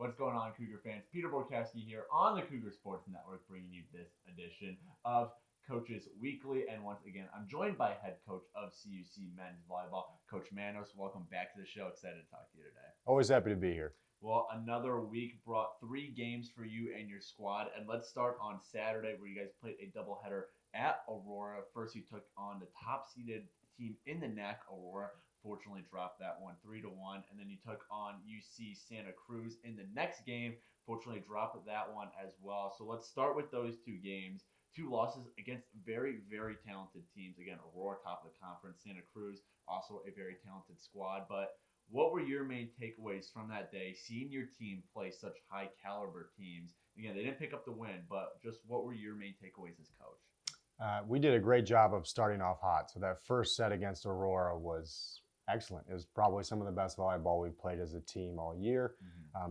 What's going on, Cougar fans? Peter Borkowski here on the Cougar Sports Network, bringing you this edition of Coaches Weekly. And once again, I'm joined by head coach of CUC men's volleyball, Coach Manos. Welcome back to the show. Excited to talk to you today. Always happy to be here. Well, another week brought 3 games for you and your squad. And let's start on Saturday, where you guys played a doubleheader at Aurora. First, you took on the top-seeded team in the NAC, Aurora. Fortunately, dropped that one 3-1, and then you took on UC Santa Cruz in the next game. Fortunately, dropped that one as well. So let's start with those 2 games. 2 losses against very, very talented teams. Again, Aurora top of the conference, Santa Cruz also a very talented squad. But what were your main takeaways from that day, seeing your team play such high caliber teams? Again, they didn't pick up the win, but just what were your main takeaways as coach? We did a great job of starting off hot. So that first set against Aurora was excellent. It was probably some of the best volleyball we've played as a team all year.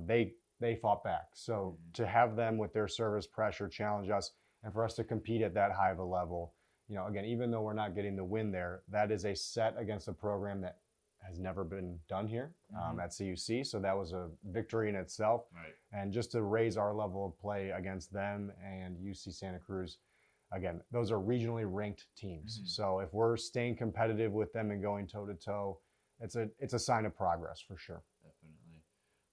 They fought back. So to have them with their service pressure challenge us, and for us to compete at that high of a level, again, even though we're not getting the win there, that is a set against a program that has never been done here at CUC. So that was a victory in itself. Right. And just to raise our level of play against them and UC Santa Cruz, again, those are regionally ranked teams. So if we're staying competitive with them and going toe-to-toe, it's a sign of progress for sure. Definitely.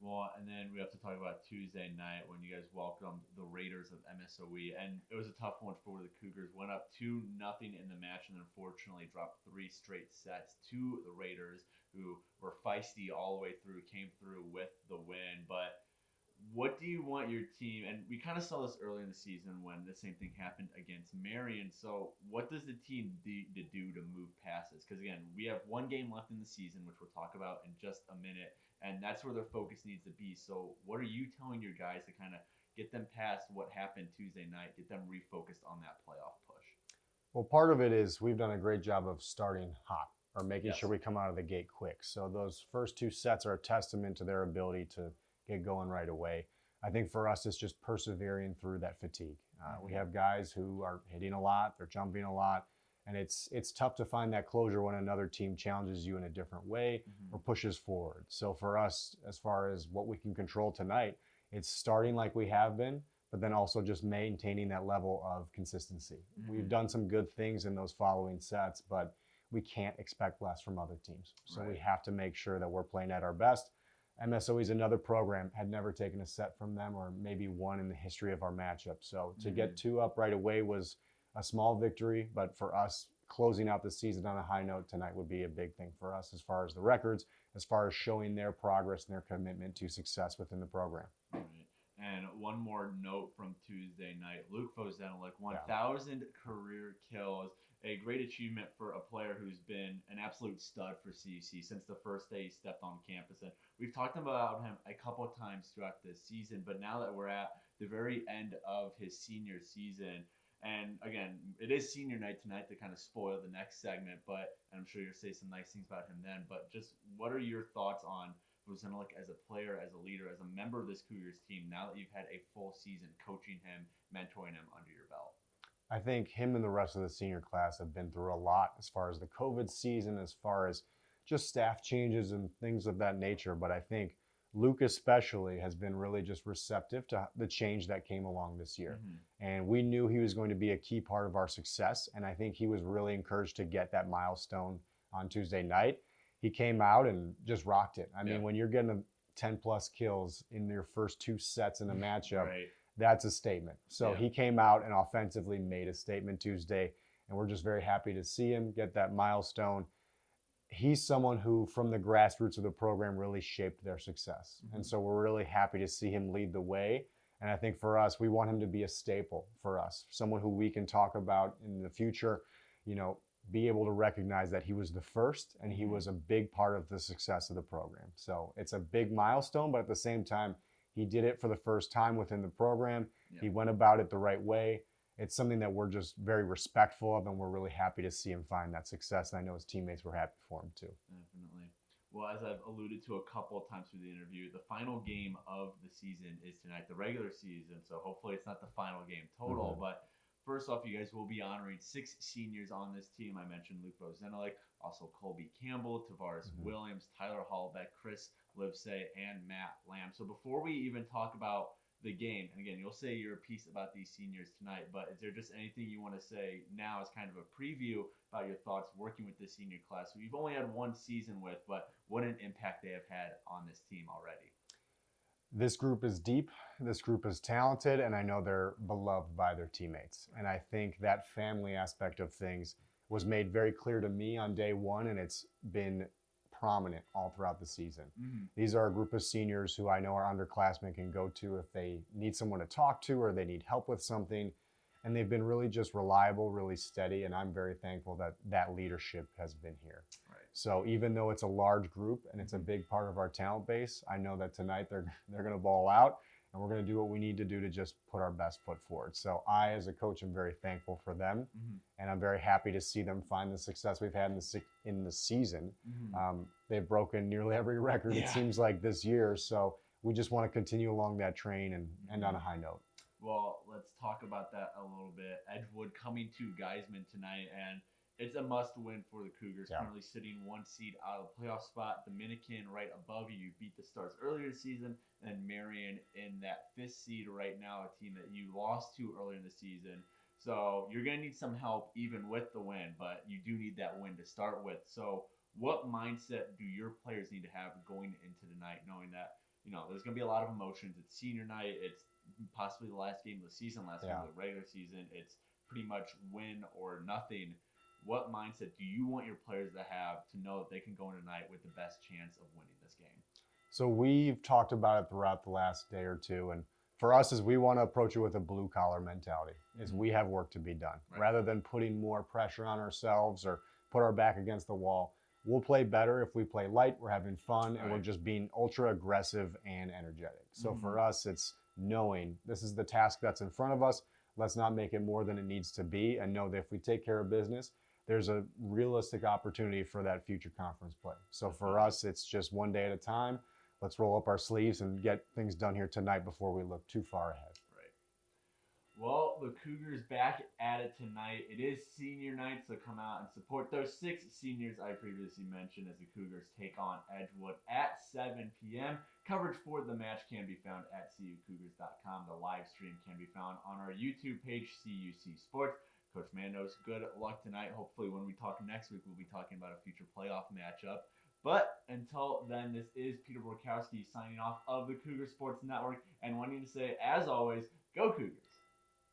Well, and then we have to talk about Tuesday night when you guys welcomed the Raiders of MSOE. And it was a tough one for the Cougars. Went up 2-0 in the match and then unfortunately dropped 3 straight sets to the Raiders, who were feisty all the way through, came through with the win. But what do you want your team, and we kind of saw this early in the season when the same thing happened against Marion, so what does the team need to do to move past this? Because again, we have 1 game left in the season, which we'll talk about in just a minute, and that's where their focus needs to be. So what are you telling your guys to kind of get them past what happened Tuesday night, get them refocused on that playoff push? Well, part of it is we've done a great job of starting hot, or making sure we come out of the gate quick. So those first 2 sets are a testament to their ability to get going right away. I think for us, it's just persevering through that fatigue. We have guys who are hitting a lot, they're jumping a lot, and it's tough to find that closure when another team challenges you in a different way or pushes forward. So for us, as far as what we can control tonight, it's starting like we have been, but then also just maintaining that level of consistency. We've done some good things in those following sets, but we can't expect less from other teams. So we have to make sure that we're playing at our best. MSOE is another program, had never taken a set from them, or maybe one in the history of our matchup. So to get 2 up right away was a small victory, but for us, closing out the season on a high note tonight would be a big thing for us as far as the records, as far as showing their progress and their commitment to success within the program. Right. And one more note from Tuesday night, Luke Fozenik, 1,000 career kills, a great achievement for a player who's been an absolute stud for CUC since the first day he stepped on campus. And we've talked about him a couple of times throughout this season, but now that we're at the very end of his senior season, and again, it is senior night tonight to kind of spoil the next segment, but and I'm sure you'll say some nice things about him then, but just what are your thoughts on Fozenik as a player, as a leader, as a member of this Cougars team, now that you've had a full season coaching him, mentoring him under your belt? I think him and the rest of the senior class have been through a lot as far as the COVID season, as far as just staff changes and things of that nature. But I think Luke especially has been really just receptive to the change that came along this year. And we knew he was going to be a key part of our success. And I think he was really encouraged to get that milestone on Tuesday night. He came out and just rocked it. I mean, when you're getting 10-plus kills in your first 2 sets in a matchup, that's a statement. So he came out and offensively made a statement Tuesday, and we're just very happy to see him get that milestone. He's someone who, from the grassroots of the program, really shaped their success. And so we're really happy to see him lead the way. And I think for us, we want him to be a staple for us, someone who we can talk about in the future, be able to recognize that he was the first and he was a big part of the success of the program. So it's a big milestone, but at the same time, he did it for the first time within the program. He went about it the right way. It's something that we're just very respectful of, and we're really happy to see him find that success. And I know his teammates were happy for him too. Definitely. Well, as I've alluded to a couple of times through the interview, the final game of the season is tonight, the regular season. So hopefully it's not the final game total, but first off, you guys will be honoring 6 seniors on this team. I mentioned Luke Fozenik, also Colby Campbell, Tavares Williams, Tyler Hallbeck, Chris Livesay, and Matt Lamb. So before we even talk about the game, and again, you'll say your piece about these seniors tonight, but is there just anything you want to say now as kind of a preview about your thoughts working with this senior class who you've only had one season with, but what an impact they have had on this team already? This group is deep, this group is talented, and I know they're beloved by their teammates. And I think that family aspect of things was made very clear to me on day one, and it's been prominent all throughout the season. Mm-hmm. These are a group of seniors who I know our underclassmen can go to if they need someone to talk to or they need help with something. And they've been really just reliable, really steady, and I'm very thankful that that leadership has been here. Right. So even though it's a large group and it's a big part of our talent base, I know that tonight they're going to ball out, and we're going to do what we need to do to just put our best foot forward. So I, as a coach, am very thankful for them, and I'm very happy to see them find the success we've had in the season. They've broken nearly every record, it seems like, this year. So we just want to continue along that train and end on a high note. Well, let's talk about that a little bit. Edgewood coming to Geisman tonight, and it's a must-win for the Cougars. Yeah. Currently sitting one seed out of the playoff spot. Dominican right above you. You beat the Stars earlier this season, and Marion in that 5th seed right now, a team that you lost to earlier in the season. So you're going to need some help even with the win, but you do need that win to start with. So what mindset do your players need to have going into the night, knowing that, there's going to be a lot of emotions. It's senior night. It's possibly the last game of the season, last game of the regular season. It's pretty much win or nothing. What mindset do you want your players to have to know that they can go in tonight with the best chance of winning this game? So we've talked about it throughout the last day or two, and for us is we want to approach it with a blue-collar mentality, is we have work to be done. Right. Rather than putting more pressure on ourselves or put our back against the wall, we'll play better if we play light, we're having fun, and we're just being ultra aggressive and energetic. So for us, it's knowing this is the task that's in front of us. Let's not make it more than it needs to be, and know that if we take care of business, there's a realistic opportunity for that future conference play. So for us, it's just one day at a time. Let's roll up our sleeves and get things done here tonight before we look too far ahead. Right. Well, the Cougars back at it tonight. It is senior night, so come out and support those 6 seniors I previously mentioned as the Cougars take on Edgewood at 7 p.m. Coverage for the match can be found at cucougars.com. The live stream can be found on our YouTube page, CUC Sports. Coach Manos, good luck tonight. Hopefully when we talk next week, we'll be talking about a future playoff matchup. But until then, this is Peter Borkowski signing off of the Cougar Sports Network and wanting to say, as always, go Cougars.